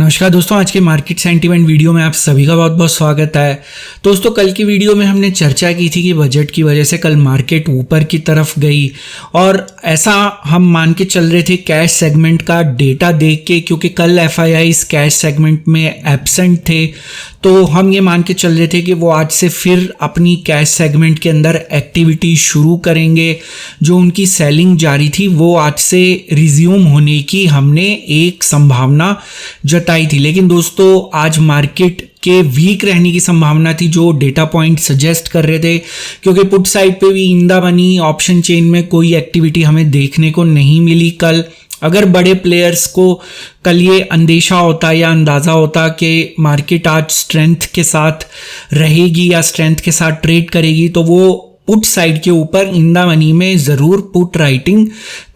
नमस्कार दोस्तों, आज के मार्केट सेंटीमेंट वीडियो में आप सभी का बहुत बहुत स्वागत है। दोस्तों, कल की वीडियो में हमने चर्चा की थी कि बजट की वजह से कल मार्केट ऊपर की तरफ गई और ऐसा हम मान के चल रहे थे कैश सेगमेंट का डेटा देख के, क्योंकि कल एफआईआईज कैश सेगमेंट में एब्सेंट थे, तो हम ये मान के चल रहे थे कि वो आज से फिर अपनी कैश सेगमेंट के अंदर एक्टिविटी शुरू करेंगे। जो उनकी सेलिंग जारी थी वो आज से रिज्यूम होने की हमने एक संभावना जताई थी। लेकिन दोस्तों, आज मार्केट के वीक रहने की संभावना थी जो डेटा पॉइंट सजेस्ट कर रहे थे, क्योंकि पुट साइड पे भी इंदा बनी, ऑप्शन चेन में कोई एक्टिविटी हमें देखने को नहीं मिली कल। अगर बड़े प्लेयर्स को कल ये अंदेशा होता या अंदाज़ा होता कि मार्केट आज स्ट्रेंथ के साथ रहेगी या स्ट्रेंथ के साथ ट्रेड करेगी, तो वो पुट साइड के ऊपर इंदा मनी में ज़रूर पुट राइटिंग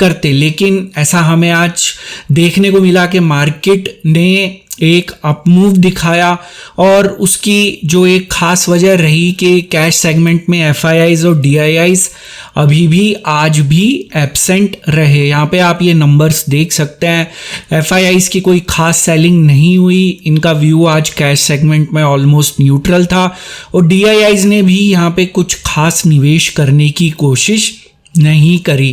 करते। लेकिन ऐसा हमें आज देखने को मिला कि मार्केट ने एक अप मूव दिखाया और उसकी जो एक खास वजह रही कि कैश सेगमेंट में एफआईआईज और डीआईआईज अभी भी आज भी एब्सेंट रहे। यहाँ पे आप ये नंबर्स देख सकते हैं। एफआईआईज की कोई खास सेलिंग नहीं हुई, इनका व्यू आज कैश सेगमेंट में ऑलमोस्ट न्यूट्रल था और डीआईआईज ने भी यहाँ पे कुछ खास निवेश करने की कोशिश नहीं करी।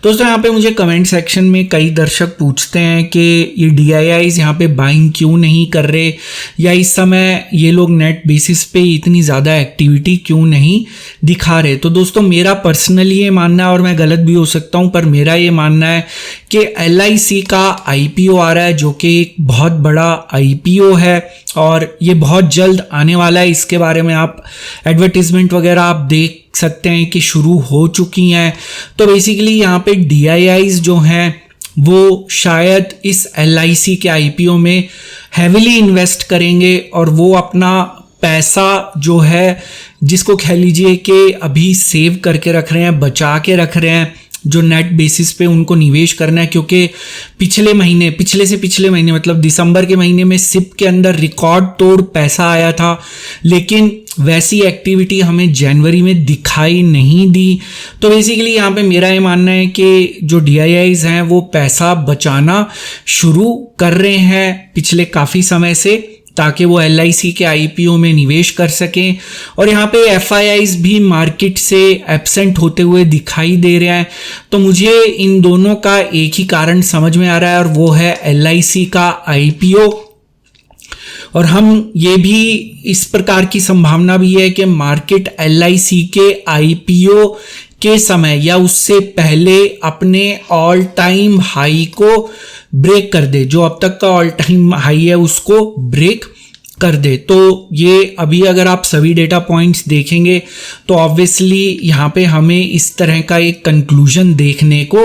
दोस्तों, यहाँ पे मुझे कमेंट सेक्शन में कई दर्शक पूछते हैं कि ये डीआईआईज यहाँ पे बाइंग क्यों नहीं कर रहे, या इस समय ये लोग नेट बेसिस पे इतनी ज़्यादा एक्टिविटी क्यों नहीं दिखा रहे। तो दोस्तों, मेरा पर्सनली ये मानना है, और मैं गलत भी हो सकता हूँ, पर मेरा ये मानना है कि एलआईसी का आईपीओ आ रहा है, जो कि एक बहुत बड़ा आईपीओ है और ये बहुत जल्द आने वाला है। इसके बारे में आप एडवर्टीजमेंट वगैरह आप देख सकते हैं कि शुरू हो चुकी हैं। तो बेसिकली यहाँ पे डीआईआईज जो हैं वो शायद इस एलआईसी के आईपीओ में हेविली इन्वेस्ट करेंगे और वो अपना पैसा जो है, जिसको कह लीजिए कि अभी सेव करके रख रहे हैं, बचा के रख रहे हैं, जो नेट बेसिस पे उनको निवेश करना है। क्योंकि पिछले महीने मतलब दिसंबर के महीने में सिप के अंदर रिकॉर्ड तोड़ पैसा आया था, लेकिन वैसी एक्टिविटी हमें जनवरी में दिखाई नहीं दी। तो बेसिकली यहाँ पे मेरा ये मानना है कि जो डीआईआईज हैं वो पैसा बचाना शुरू कर रहे हैं पिछले काफ़ी समय से, ताकि वो एलआईसी के आईपीओ में निवेश कर सकें। और यहाँ पे एफआईआईज भी मार्केट से एब्सेंट होते हुए दिखाई दे रहे हैं। तो मुझे इन दोनों का एक ही कारण समझ में आ रहा है और वो है एलआईसी का आईपीओ। और हम ये भी इस प्रकार की संभावना भी है कि मार्केट एलआईसी के आईपीओ के समय या उससे पहले अपने ऑल टाइम हाई को ब्रेक कर दे, जो अब तक का ऑल टाइम हाई है उसको ब्रेक कर दे। तो ये अभी अगर आप सभी डेटा पॉइंट्स देखेंगे तो ऑब्वियसली यहाँ पे हमें इस तरह का एक कंक्लूजन देखने को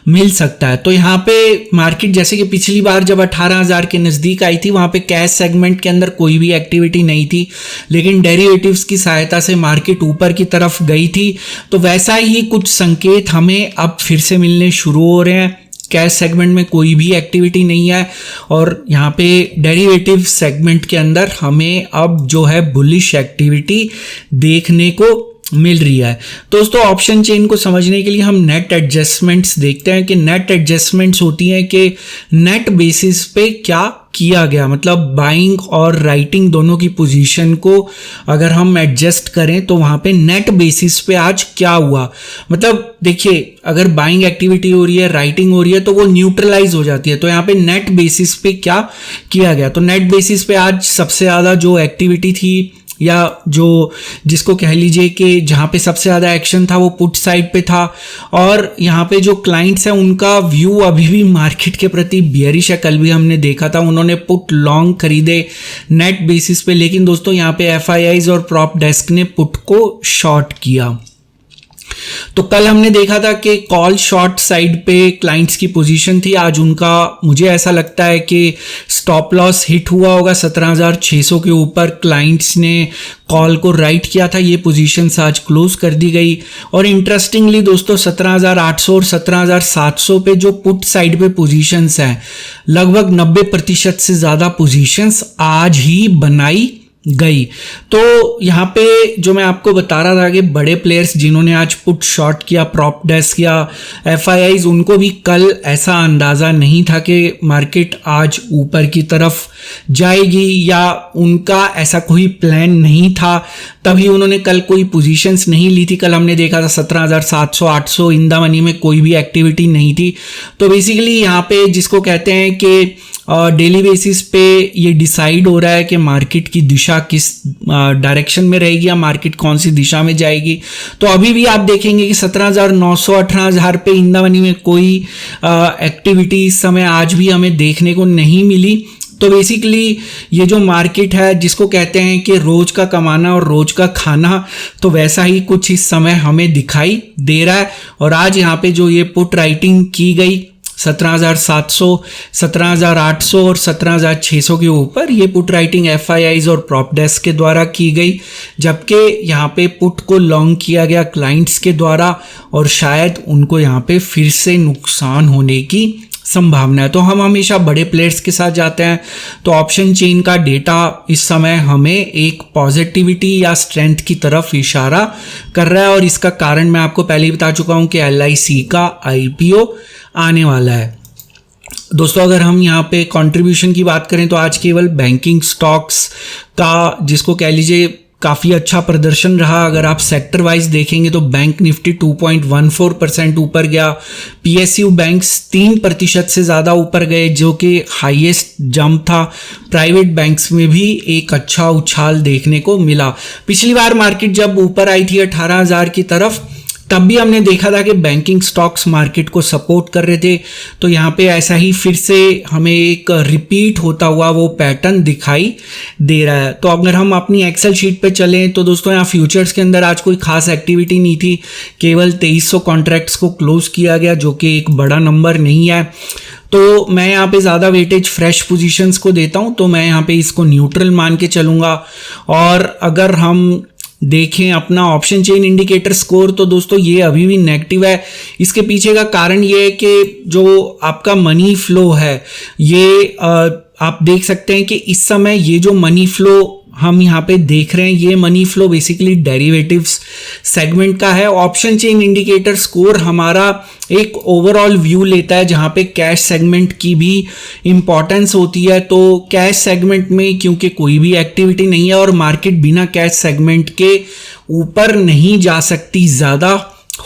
मिल सकता है। तो यहाँ पे मार्केट जैसे कि पिछली बार जब 18,000 के नज़दीक आई थी, वहाँ पे कैश सेगमेंट के अंदर कोई भी एक्टिविटी नहीं थी, लेकिन डेरिवेटिव्स की सहायता से मार्केट ऊपर की तरफ गई थी। तो वैसा ही कुछ संकेत हमें अब फिर से मिलने शुरू हो रहे हैं। कैश सेगमेंट में कोई भी एक्टिविटी नहीं है और यहाँ पे डेरिवेटिव सेगमेंट के अंदर हमें अब जो है बुलिश एक्टिविटी देखने को मिल रही है। दोस्तों, ऑप्शन चेन को समझने के लिए हम नेट एडजस्टमेंट्स देखते हैं कि नेट एडजस्टमेंट्स होती हैं कि नेट बेसिस पे क्या किया गया, मतलब बाइंग और राइटिंग दोनों की पोजीशन को अगर हम एडजस्ट करें तो वहाँ पे नेट बेसिस पे आज क्या हुआ। मतलब देखिए, अगर बाइंग एक्टिविटी हो रही है, राइटिंग हो रही है, तो वो न्यूट्रलाइज हो जाती है। तो यहाँ पे नेट बेसिस पे क्या किया गया, तो नेट बेसिस पे आज सबसे ज़्यादा जो एक्टिविटी थी या जो जिसको कह लीजिए कि जहाँ पे सबसे ज़्यादा एक्शन था वो पुट साइड पे था। और यहाँ पे जो क्लाइंट्स हैं उनका व्यू अभी भी मार्केट के प्रति बियरिश है। कल भी हमने देखा था उन्होंने पुट लॉन्ग खरीदे नेट बेसिस पे, लेकिन दोस्तों यहाँ पे एफआईआईज और प्रॉप डेस्क ने पुट को शॉर्ट किया। तो कल हमने देखा था कि कॉल शॉर्ट साइड पे क्लाइंट्स की पोजीशन थी। आज उनका मुझे ऐसा लगता है कि स्टॉप लॉस हिट हुआ होगा 17,600 के ऊपर। क्लाइंट्स ने कॉल को राइट किया था, ये पोजीशंस आज क्लोज कर दी गई। और इंटरेस्टिंगली दोस्तों, 17,800 और 17,700 पे जो पुट साइड पे पोजीशंस हैं, लगभग 90% से ज़्यादा पोजीशंस आज ही बनाई गई। तो यहाँ पे जो मैं आपको बता रहा था कि बड़े प्लेयर्स जिन्होंने आज पुट शॉर्ट किया, प्रॉप डेस्क या एफआईआईज, उनको भी कल ऐसा अंदाज़ा नहीं था कि मार्केट आज ऊपर की तरफ जाएगी, या उनका ऐसा कोई प्लान नहीं था, तभी उन्होंने कल कोई पोजीशंस नहीं ली थी। कल हमने देखा था 17,700 800 इन द मनी में कोई भी एक्टिविटी नहीं थी। तो बेसिकली यहाँ पे जिसको कहते हैं कि डेली बेसिस पे ये डिसाइड हो रहा है कि मार्केट की दिशा किस डायरेक्शन में रहेगी या मार्केट कौन सी दिशा में जाएगी। तो अभी भी आप देखेंगे कि 17,900 18,000 पे इन द मनी में कोई एक्टिविटी इस समय आज भी हमें देखने को नहीं मिली। तो बेसिकली ये जो मार्केट है जिसको कहते हैं कि रोज का कमाना और रोज का खाना, तो वैसा ही कुछ इस समय हमें दिखाई दे रहा है। और आज यहाँ पे जो ये पुट राइटिंग की गई 17,700, 17,800 और 17,600 के ऊपर, ये पुट राइटिंग एफआईआईज और प्रॉप डेस्क के द्वारा की गई, जबकि यहाँ पे पुट को लॉन्ग किया गया क्लाइंट्स के द्वारा, और शायद उनको यहाँ पे फिर से नुकसान होने की संभावना है। तो हम हमेशा बड़े प्लेयर्स के साथ जाते हैं। तो ऑप्शन चेन का डेटा इस समय हमें एक पॉजिटिविटी या स्ट्रेंथ की तरफ इशारा कर रहा है, और इसका कारण मैं आपको पहले ही बता चुका हूं कि LIC का IPO आने वाला है। दोस्तों अगर हम यहाँ पे कंट्रीब्यूशन की बात करें तो आज केवल बैंकिंग स्टॉक्स का, जिसको कह लीजिए, काफ़ी अच्छा प्रदर्शन रहा। अगर आप सेक्टर वाइज देखेंगे तो बैंक निफ्टी 2.14% ऊपर गया, PSU बैंक्स 3% से ज़्यादा ऊपर गए, जो कि हाईएस्ट जंप था। प्राइवेट बैंक्स में भी एक अच्छा उछाल देखने को मिला। पिछली बार मार्केट जब ऊपर आई थी 18,000 की तरफ, तब भी हमने देखा था कि बैंकिंग स्टॉक्स मार्केट को सपोर्ट कर रहे थे। तो यहाँ पे ऐसा ही फिर से हमें एक रिपीट होता हुआ वो पैटर्न दिखाई दे रहा है। तो अगर हम अपनी एक्सेल शीट पे चलें तो दोस्तों यहाँ फ्यूचर्स के अंदर आज कोई खास एक्टिविटी नहीं थी, केवल 2300 कॉन्ट्रैक्ट्स को क्लोज किया गया, जो कि एक बड़ा नंबर नहीं है। तो मैं यहाँ पे ज़्यादा वेटेज फ्रेश पोजीशंस को देता हूँ, तो मैं यहाँ पे इसको न्यूट्रल मान के चलूँगा। और अगर हम देखें अपना ऑप्शन चेन इंडिकेटर स्कोर, तो दोस्तों ये अभी भी नेगेटिव है। इसके पीछे का कारण ये है कि जो आपका मनी फ्लो है, ये आप देख सकते हैं कि इस समय ये जो मनी फ्लो हम यहाँ पे देख रहे हैं, ये money flow basically derivatives segment का है। ऑप्शन चेन इंडिकेटर स्कोर हमारा एक ओवरऑल व्यू लेता है, जहाँ पे कैश सेगमेंट की भी इंपॉर्टेंस होती है। तो कैश सेगमेंट में क्योंकि कोई भी एक्टिविटी नहीं है और मार्केट बिना कैश सेगमेंट के ऊपर नहीं जा सकती, ज़्यादा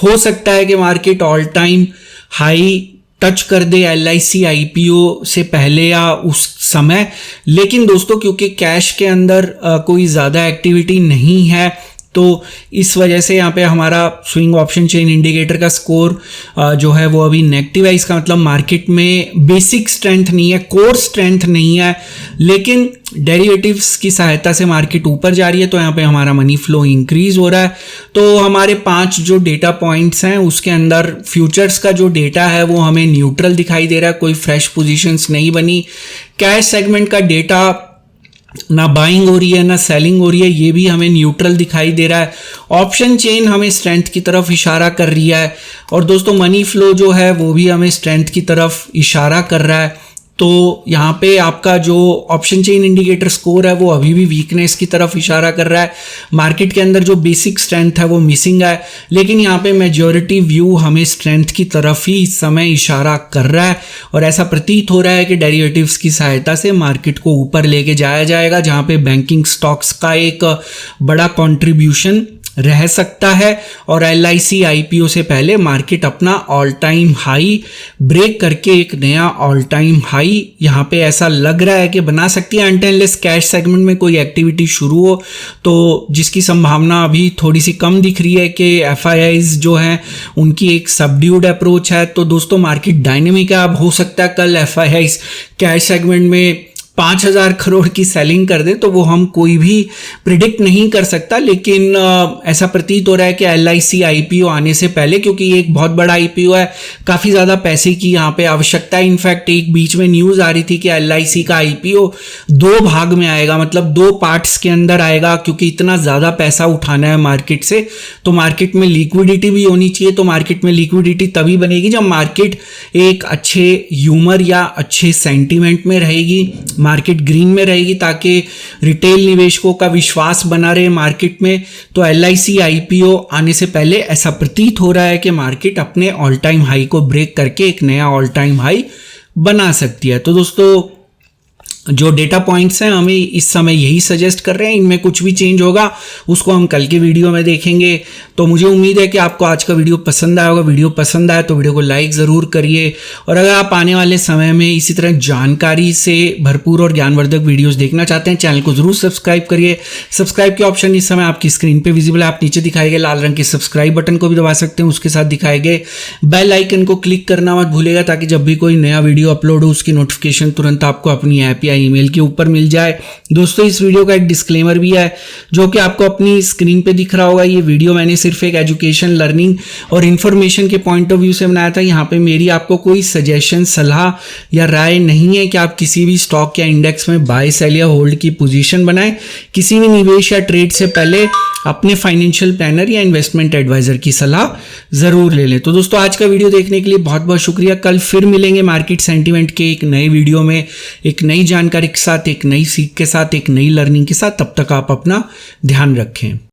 हो सकता है कि market all time high touch कर दे LIC IPO से पहले या उस समय। लेकिन दोस्तों क्योंकि कैश के अंदर कोई ज़्यादा एक्टिविटी नहीं है, तो इस वजह से यहाँ पे हमारा स्विंग ऑप्शन चेन इंडिकेटर का स्कोर जो है वो अभी नेगेटिव है। इसका मतलब मार्केट में बेसिक स्ट्रेंथ नहीं है, कोर स्ट्रेंथ नहीं है, लेकिन डेरिवेटिव्स की सहायता से मार्केट ऊपर जा रही है। तो यहाँ पे हमारा मनी फ्लो इंक्रीज हो रहा है। तो हमारे 5 जो डेटा पॉइंट्स हैं उसके अंदर फ्यूचर्स का जो डेटा है वो हमें न्यूट्रल दिखाई दे रहा है, कोई फ्रेश पोजीशंस नहीं बनी। कैश सेगमेंट का डेटा ना बाइंग हो रही है ना सेलिंग हो रही है, ये भी हमें न्यूट्रल दिखाई दे रहा है। ऑप्शन चेन हमें स्ट्रेंथ की तरफ इशारा कर रही है, और दोस्तों मनी फ्लो जो है वो भी हमें स्ट्रेंथ की तरफ इशारा कर रहा है। तो यहाँ पे आपका जो ऑप्शन चेन इंडिकेटर स्कोर है वो अभी भी वीकनेस की तरफ इशारा कर रहा है। मार्केट के अंदर जो बेसिक स्ट्रेंथ है वो मिसिंग है, लेकिन यहाँ पे मेजॉरिटी व्यू हमें स्ट्रेंथ की तरफ ही इस समय इशारा कर रहा है, और ऐसा प्रतीत हो रहा है कि डेरिवेटिव्स की सहायता से मार्केट को ऊपर लेके जाया जाएगा, जहाँ पे बैंकिंग स्टॉक्स का एक बड़ा कॉन्ट्रीब्यूशन रह सकता है। और LIC IPO से पहले मार्केट अपना ऑल टाइम हाई ब्रेक करके एक नया ऑल टाइम हाई यहाँ पे ऐसा लग रहा है कि बना सकती है, अनटिल कैश सेगमेंट में कोई एक्टिविटी शुरू हो, तो जिसकी संभावना अभी थोड़ी सी कम दिख रही है कि FIIs जो हैं उनकी एक सबड्यूड अप्रोच है। तो दोस्तों मार्केट डायनेमिक है, अब हो सकता है कल FIIs कैश सेगमेंट में 5,000 करोड़ की सेलिंग कर दे, तो वो हम कोई भी प्रिडिक्ट नहीं कर सकता। लेकिन ऐसा प्रतीत हो रहा है कि LIC IPO आने से पहले, क्योंकि ये एक बहुत बड़ा IPO है, काफ़ी ज़्यादा पैसे की यहाँ पे आवश्यकता है। इनफैक्ट एक बीच में न्यूज़ आ रही थी कि LIC का IPO 2 भाग में आएगा, मतलब 2 पार्ट्स के अंदर आएगा, क्योंकि इतना ज़्यादा पैसा उठाना है मार्केट से। तो मार्केट में लिक्विडिटी भी होनी चाहिए। तो मार्केट में लिक्विडिटी तभी बनेगी जब मार्केट एक अच्छे ह्यूमर या अच्छे सेंटीमेंट में रहेगी, मार्केट ग्रीन में रहेगी ताकि रिटेल निवेशकों का विश्वास बना रहे मार्केट में। तो LIC IPO आने से पहले ऐसा प्रतीत हो रहा है कि मार्केट अपने ऑल टाइम हाई को ब्रेक करके एक नया ऑल टाइम हाई बना सकती है। तो दोस्तों जो डेटा पॉइंट्स हैं हमें इस समय यही सजेस्ट कर रहे हैं, इनमें कुछ भी चेंज होगा उसको हम कल के वीडियो में देखेंगे। तो मुझे उम्मीद है कि आपको आज का वीडियो पसंद आया होगा। वीडियो पसंद आया तो वीडियो को लाइक ज़रूर करिए, और अगर आप आने वाले समय में इसी तरह जानकारी से भरपूर और ज्ञानवर्धक वीडियोज़ देखना चाहते हैं, चैनल को ज़रूर सब्सक्राइब करिए। सब्सक्राइब के ऑप्शन इस समय आपकी स्क्रीन पर विजिबल है, आप नीचे दिखाए गए लाल रंग के सब्सक्राइब बटन को भी दबा सकते हैं, उसके साथ दिखाए गए बेल आइकन को क्लिक करना मत भूलेगा, ताकि जब भी कोई नया वीडियो अपलोड हो उसकी नोटिफिकेशन तुरंत आपको अपनी ऐप या ईमेल के ऊपर मिल जाए। दोस्तों इस वीडियो का एक डिस्क्लेमर भी है जो कि आपको अपनी स्क्रीन पे दिख रहा होगा। ये वीडियो मैंने सिर्फ एक एजुकेशन, लर्निंग और इन्फॉर्मेशन के पॉइंट ऑफ व्यू से बनाया था। यहाँ पे मेरी आपको कोई सजेशन, सलाह या राय नहीं है कि आप किसी भी स्टॉक या इंडेक्स में बाय, सेल या होल्ड की पोजीशन बनाएं। किसी भी निवेश या ट्रेड से पहले अपने फाइनेंशियल प्लानर या इन्वेस्टमेंट एडवाइजर की सलाह जरूर ले लें। तो दोस्तों आज का वीडियो देखने के लिए बहुत बहुत शुक्रिया। कल फिर मिलेंगे मार्केट सेंटीमेंट के एक नए वीडियो में, एक नई जानकारी के साथ, एक नई सीख के साथ, एक नई लर्निंग के साथ। तब तक आप अपना ध्यान रखें।